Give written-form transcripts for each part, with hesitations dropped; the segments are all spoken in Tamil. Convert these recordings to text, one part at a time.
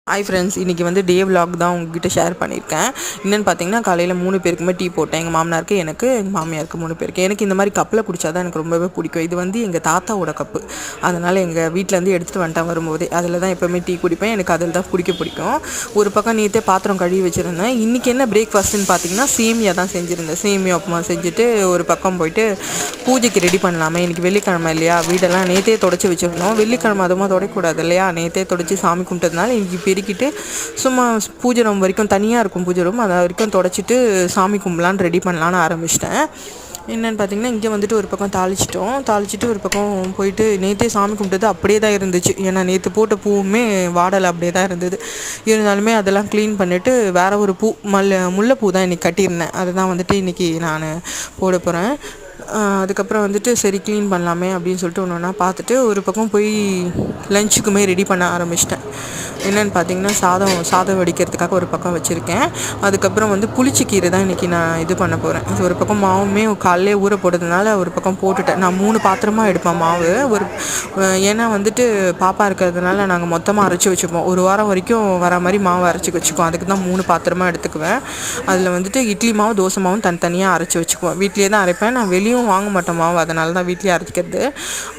ஹாய் ஃப்ரெண்ட்ஸ், இன்றைக்கி வந்து டே விலாக் தான் உங்ககிட்ட ஷேர் பண்ணியிருக்கேன். என்னென்னு பார்த்தீங்கன்னா, காலையில் 3 பேருக்குமே டீ போட்டேன். எங்கள் மாமனாருக்கு, எனக்கு, எங்கள் மாமியாருக்கு 3 பேருக்கு. எனக்கு இந்த மாதிரி கப்பில் குடித்தா தான் எனக்கு ரொம்பவே பிடிக்கும். இது வந்து எங்கள் தாத்தாவோட கப்பு. அதனால் எங்கள் வீட்டிலேருந்து எடுத்துகிட்டு வந்துட்டேன் வரும்போதே. அதில் தான் எப்போவுமே டீ குடிப்பேன். எனக்கு அதில் தான் பிடிக்கும். ஒரு பக்கம் நேற்றே பாத்திரம் கழுவி வச்சுருந்தேன். இன்றைக்கி என்ன பிரேக்ஃபாஸ்ட்டுன்னு பார்த்தீங்கன்னா, சேமியா தான் செஞ்சுருந்தேன். சேமியா உப்புமா செஞ்சுட்டு ஒரு பக்கம் போயிட்டு பூஜைக்கு ரெடி பண்ணலாமே. இன்றைக்கி வெள்ளிக்கிழமை இல்லையா, வீடெல்லாம் நேற்றே தொடச்சி வச்சுருந்தோம். வெள்ளிக்கிழமை அதுவும் தொடக்கூடாது இல்லையா, நேற்றே தொடச்சி சாமி கும்பிட்டதுனால இன்றைக்கி பெருக்கிட்டு சும்மா பூஜை ரூம் வரைக்கும் தனியாக இருக்கும், பூஜை ரூம் அதை வரைக்கும் தொடச்சிட்டு சாமி கும்பலான்னு ரெடி பண்ணலான்னு ஆரம்பிச்சிட்டேன். என்னென்னு பார்த்தீங்கன்னா, இங்கே வந்துட்டு ஒரு பக்கம் தாளிச்சிட்டு ஒரு பக்கம் போயிட்டு நேற்றே சாமி கும்பிட்டது அப்படியே தான் இருந்துச்சு. ஏன்னா நேற்று போட்ட பூவுமே வாடலை அப்படியே தான் இருந்தது. இருந்தாலுமே அதெல்லாம் க்ளீன் பண்ணிவிட்டு வேறு ஒரு பூ முல்லைப்பூ தான் இன்றைக்கி கட்டியிருந்தேன். அதை தான் வந்துட்டு இன்றைக்கி நான் போட போகிறேன். அதுக்கப்புறம் வந்துட்டு சரி க்ளீன் பண்ணலாமே அப்படின்னு சொல்லிட்டு ஒன்று ஒன்றா பார்த்துட்டு ஒரு பக்கம் போய் லஞ்சுக்குமே ரெடி பண்ண ஆரம்பிச்சிட்டேன். என்னென்னு பார்த்தீங்கன்னா, சாதம் வடிக்கிறதுக்காக ஒரு பக்கம் வச்சுருக்கேன். அதுக்கப்புறம் வந்து புளிச்சக்கீரை தான் இன்றைக்கி நான் இது பண்ண போகிறேன். இது ஒரு பக்கம் மாவுமே காலையிலே ஊற போட்டதுனால ஒரு பக்கம் போட்டுட்டேன். நான் 3 பாத்திரமாக எடுப்பேன் மாவு. ஏன்னா வந்துட்டு பாப்பா இருக்கிறதுனால நாங்கள் மொத்தமாக அரைச்சி வச்சுப்போம். ஒரு வாரம் வரைக்கும் வர மாதிரி மாவு அரைச்சி வச்சுக்குவோம். அதுக்கு தான் 3 பாத்திரமாக எடுத்துக்குவேன். அதில் வந்துட்டு இட்லி மாவு, தோசை மாவும் தனித்தனியாக அரைச்சி வச்சுக்குவோம். வீட்லேயே தான் அரைப்பேன். நான் வெளியும் வாங்க மாட்டேன் மாவு, அதனால தான் வீட்லேயே அரைச்சிக்கிறது.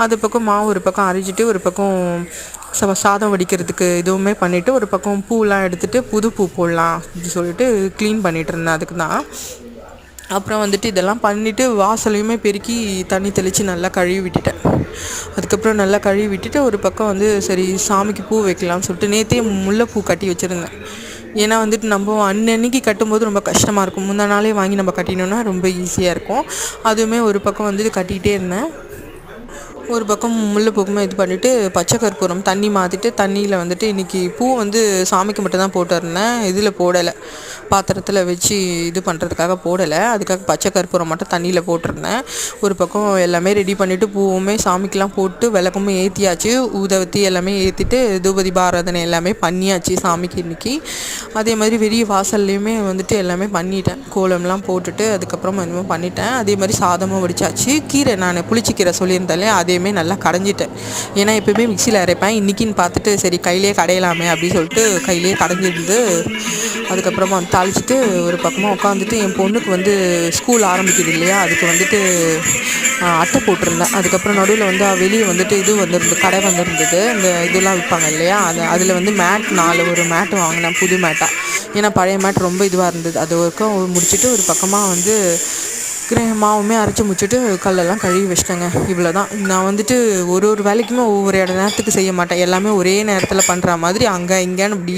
அது பக்கம் மாவு ஒரு பக்கம் அரைச்சிட்டு ஒரு பக்கம் சாதம் வடிக்கிறதுக்கு இதுவுமே பண்ணிவிட்டு ஒரு பக்கம் பூலாம் எடுத்துகிட்டு புது பூ போடலாம் அப்படின்னு சொல்லிட்டு க்ளீன் பண்ணிகிட்டு இருந்தேன். அதுக்கு தான் அப்புறம் வந்துட்டு இதெல்லாம் பண்ணிவிட்டு வாசலையுமே பெருக்கி தண்ணி தெளித்து நல்லா கழுவி விட்டுட்டேன். அதுக்கப்புறம் நல்லா கழுவி விட்டுட்டு ஒரு பக்கம் வந்து சரி சாமிக்கு பூ வைக்கலாம்னு சொல்லிட்டு நேற்றே முல்லைப்பூ கட்டி வச்சுருந்தேன். ஏன்னா வந்துட்டு நம்ம அன்னன்னைக்கு கட்டும்போது ரொம்ப கஷ்டமாக இருக்கும். முந்தின நாளே வாங்கி நம்ம கட்டினோன்னா ரொம்ப ஈஸியாக இருக்கும். அதுவுமே ஒரு பக்கம் வந்துட்டு கட்டிகிட்டே இருந்தேன். ஒரு பக்கம் முல்லைப்பூக்குமே இது பண்ணிவிட்டு பச்சை கற்பூரம் தண்ணி மாற்றிட்டு தண்ணியில் வந்துட்டு இன்றைக்கி பூ வந்து சாமிக்கு மட்டும் தான் போட்டிருந்தேன். இதில் போடலை, பாத்திரத்தில் வச்சு இது பண்ணுறதுக்காக போடலை. அதுக்காக பச்சை கற்பூரம் மட்டும் தண்ணியில் போட்டிருந்தேன். ஒரு பக்கம் எல்லாமே ரெடி பண்ணிவிட்டு பூவுமே சாமிக்கெலாம் போட்டு விளக்குமே ஏற்றியாச்சு. ஊதவத்தி எல்லாமே ஏற்றிட்டு தூபதி பாராதனை எல்லாமே பண்ணியாச்சு சாமிக்கு இன்றைக்கி. அதே மாதிரி வெளிய வாசல்லையுமே வந்துட்டு எல்லாமே பண்ணிட்டேன். கோலம்லாம் போட்டுட்டு அதுக்கப்புறம் என்னமோ பண்ணிட்டேன். அதே மாதிரி சாதமும் வடித்தாச்சு. கீரை நான் புளிச்சக்கீரை சொல்லியிருந்தாலே அதேமே நல்லா கடைஞ்சிட்டேன். ஏன்னா எப்போயுமே மிக்சியில் அரைப்பேன். இன்றைக்கின்னு பார்த்துட்டு சரி கையிலே கடையலாமே அப்படின்னு சொல்லிட்டு கையிலே கடைஞ்சிருந்து அதுக்கப்புறமா வந்து தாளிச்சிட்டு ஒரு பக்கமாக உட்காந்துட்டு என் பொண்ணுக்கு வந்து ஸ்கூல் ஆரம்பிக்குது இல்லையா, அதுக்கு வந்துட்டு அட்டை போட்டிருந்தேன். அதுக்கப்புறம் நடுவில் வந்து வெளியே வந்துட்டு இது வந்திருந்தது, கடை வந்திருந்தது. இந்த இதெல்லாம் விற்பாங்க இல்லையா, அதில் வந்து மேட் 4 ஒரு மேட்டு வாங்கினேன், புது மேட்டாக. ஏன்னா பழைய மேட் ரொம்ப இதுவாக இருந்தது. அது வரைக்கும் முடிச்சுட்டு ஒரு பக்கமாக வந்து மாவுமே அரைச்சி முடிச்சுட்டு கல்லெல்லாம் கழுவி வச்சிட்டேங்க. இவ்வளோ தான். நான் வந்துட்டு ஒரு வேலைக்குமே ஒவ்வொரு நேரத்துக்கு செய்ய மாட்டேன். எல்லாமே ஒரே நேரத்தில் பண்ணுற மாதிரி அங்கே இங்கேன்னு இப்படி